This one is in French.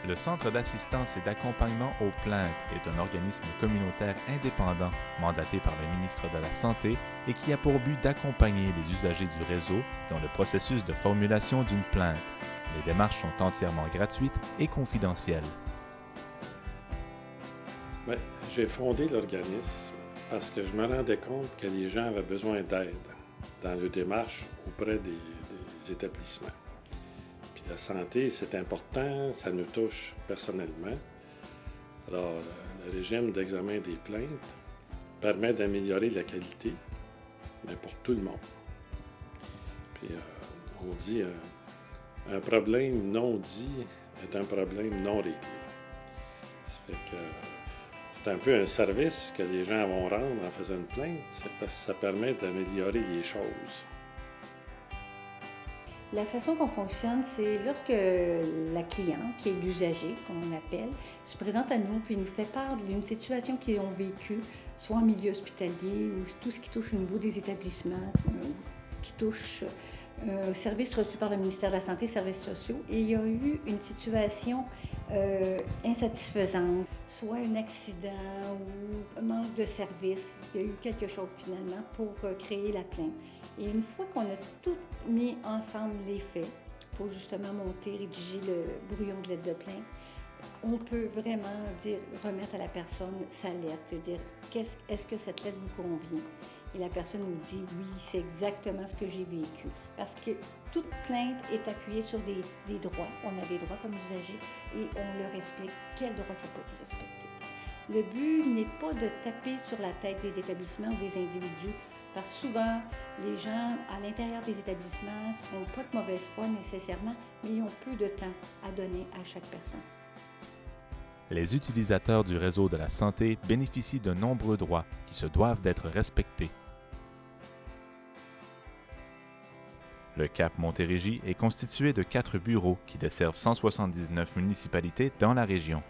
Le Centre d'assistance et d'accompagnement aux plaintes est un organisme communautaire indépendant mandaté par le ministre de la Santé et qui a pour but d'accompagner les usagers du réseau dans le processus de formulation d'une plainte. Les démarches sont entièrement gratuites et confidentielles. Bien, j'ai fondé l'organisme parce que je me rendais compte que les gens avaient besoin d'aide dans leur démarche auprès des établissements. Puis la santé, c'est important, ça nous touche personnellement. Alors, le régime d'examen des plaintes permet d'améliorer la qualité, mais pour tout le monde. Puis, on dit un problème non dit est un problème non réglé. Ça fait que c'est un peu un service que les gens vont rendre en faisant une plainte, c'est parce que ça permet d'améliorer les choses. La façon qu'on fonctionne, c'est lorsque la cliente, qui est l'usager, comme on appelle, se présente à nous puis nous fait part d'une situation qu'ils ont vécue, soit en milieu hospitalier ou tout ce qui touche au niveau des établissements, qui touche services reçus par le ministère de la Santé, services sociaux. Et il y a eu une situation insatisfaisante, soit un accident ou un manque de service. Il y a eu quelque chose finalement pour créer la plainte. Et une fois qu'on a tout mis ensemble les faits, pour justement monter, rédiger le brouillon de lettre de plainte, on peut vraiment remettre à la personne sa lettre, dire est-ce que cette lettre vous convient? Et la personne nous dit oui, c'est exactement ce que j'ai vécu. Parce que toute plainte est appuyée sur des droits. On a des droits comme usagers et on leur explique quels droits qui peuvent être respectés. Le but n'est pas de taper sur la tête des établissements ou des individus, parce que souvent, les gens à l'intérieur des établissements ne sont pas de mauvaise foi nécessairement, mais ils ont peu de temps à donner à chaque personne. Les utilisateurs du réseau de la santé bénéficient de nombreux droits qui se doivent d'être respectés. Le Cap Montérégie est constitué de 4 bureaux qui desservent 179 municipalités dans la région.